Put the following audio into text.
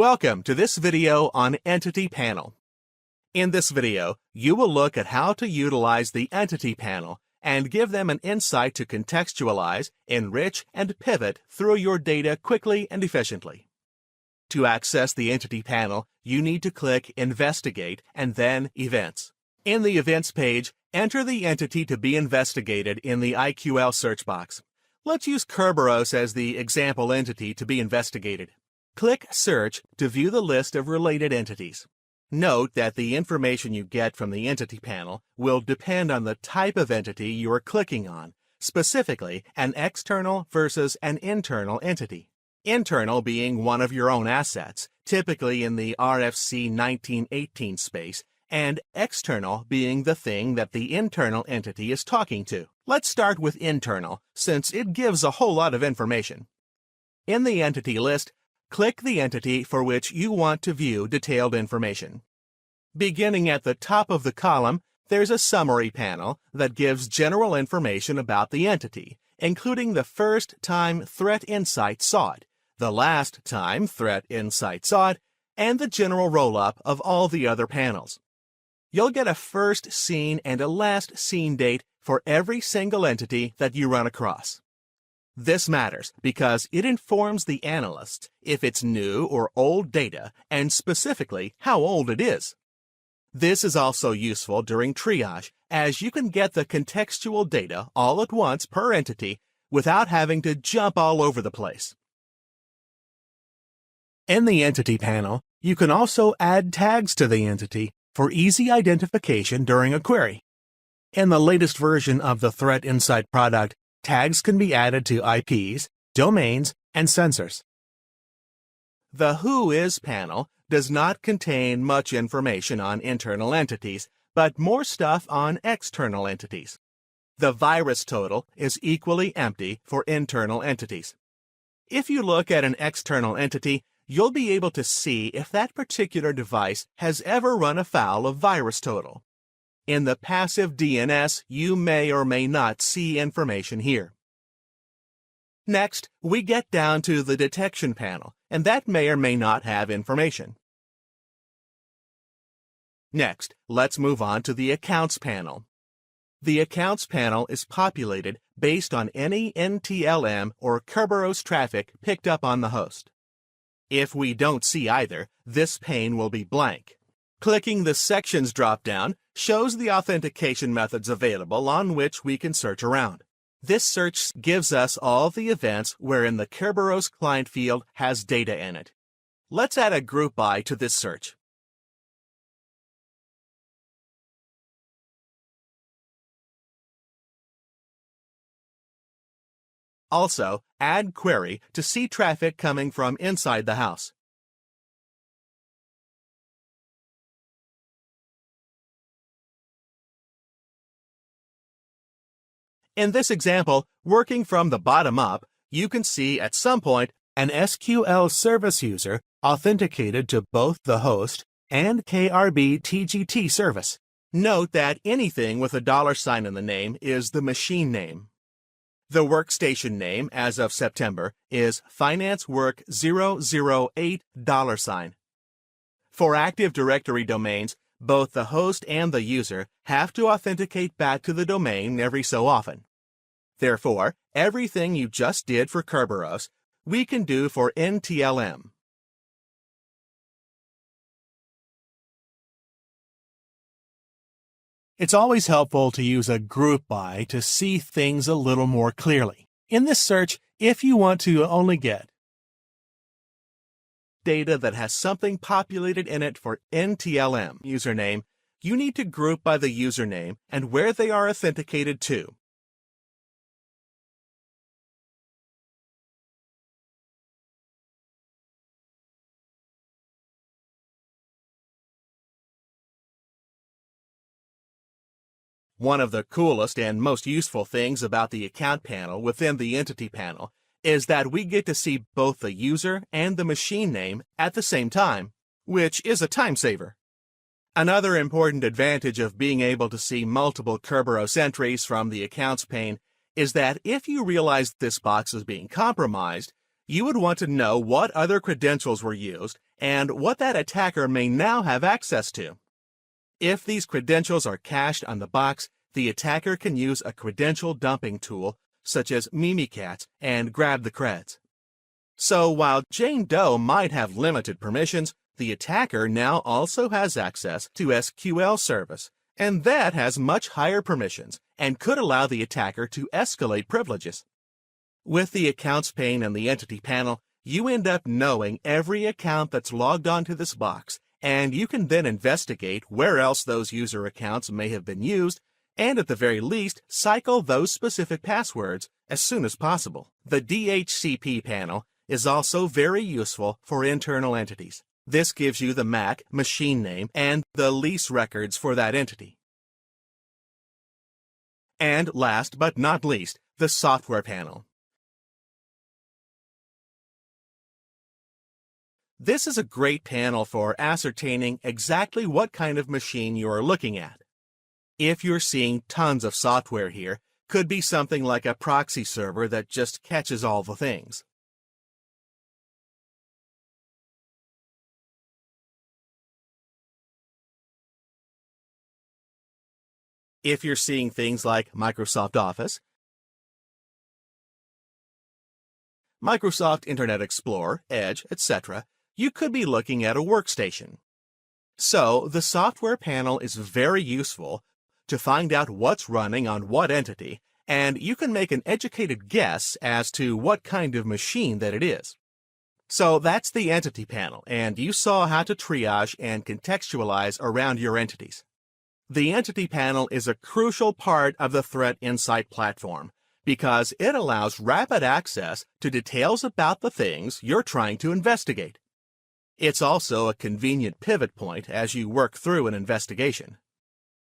Welcome to this video on Entity Panel. In this video, you will look at how to utilize the Entity Panel and give them an insight to contextualize, enrich, and pivot through your data quickly and efficiently. To access the Entity Panel, you need to click Investigate and then Events. In the Events page, enter the entity to be investigated in the IQL search box. Let's use Kerberos as the example entity to be investigated. Click Search to view the list of related entities. Note that the information you get from the Entity Panel will depend on the type of entity you are clicking on, specifically an external versus an internal entity. Internal being one of your own assets, typically in the RFC 1918 space, and external being the thing that the internal entity is talking to. Let's start with internal, since it gives a whole lot of information. In the entity list, click the entity for which you want to view detailed information. Beginning at the top of the column, there's a summary panel that gives general information about the entity, including the first time Threat Insight saw it, the last time Threat Insight saw it, and the general roll-up of all the other panels. You'll get a first seen and a last seen date for every single entity that you run across. This matters because it informs the analyst if it's new or old data and specifically how old it is. This is also useful during triage, as you can get the contextual data all at once per entity without having to jump all over the place. In the Entity Panel, you can also add tags to the entity for easy identification during a query. In the latest version of the Threat Insight product, tags can be added to IPs, domains, and sensors. The Who Is panel does not contain much information on internal entities, but more stuff on external entities. The virus total is equally empty for internal entities. If you look at an external entity, you'll be able to see if that particular device has ever run afoul of virus total. In the passive DNS, you may or may not see information here. Next, we get down to the Detection panel, and that may or may not have information. Next, let's move on to the Accounts panel. The Accounts panel is populated based on any NTLM or Kerberos traffic picked up on the host. If we don't see either, this pane will be blank. Clicking the Sections drop-down shows the authentication methods available on which we can search around. This search gives us all the events wherein the Kerberos client field has data in it. Let's add a group by to this search. Also, add query to see traffic coming from inside the house. In this example, working from the bottom up, you can see at some point an SQL service user authenticated to both the host and KRB TGT service. Note that anything with a $sign in the name is the machine name. The workstation name as of September is FinanceWork008 $. For Active Directory domains, both the host and the user have to authenticate back to the domain every so often. Therefore, everything you just did for Kerberos, we can do for NTLM. It's always helpful to use a group by to see things a little more clearly. In this search, if you want to only get data that has something populated in it for NTLM username, you need to group by the username and where they are authenticated to. One of the coolest and most useful things about the Account panel within the Entity panel is that we get to see both the user and the machine name at the same time, which is a time saver. Another important advantage of being able to see multiple Kerberos entries from the Accounts pane is that if you realize this box is being compromised, you would want to know what other credentials were used and what that attacker may now have access to. If these credentials are cached on the box, the attacker can use a credential dumping tool such as Mimikatz and grab the creds. So while Jane Doe might have limited permissions, the attacker now also has access to SQL service, and that has much higher permissions and could allow the attacker to escalate privileges. With the Accounts pane and the Entity panel, you end up knowing every account that's logged onto this box, and you can then investigate where else those user accounts may have been used, and at the very least, cycle those specific passwords as soon as possible. The DHCP panel is also very useful for internal entities. This gives you the MAC, machine name, and the lease records for that entity. And last but not least, the Software panel. This is a great panel for ascertaining exactly what kind of machine you are looking at. If you're seeing tons of software here, could be something like a proxy server that just catches all the things. If you're seeing things like Microsoft Office, Microsoft Internet Explorer, Edge, etc., you could be looking at a workstation. So, the Software panel is very useful to find out what's running on what entity, and you can make an educated guess as to what kind of machine that it is. So that's the Entity panel, and you saw how to triage and contextualize around your entities. The Entity panel is a crucial part of the Threat Insight platform because it allows rapid access to details about the things you're trying to investigate. It's also a convenient pivot point as you work through an investigation.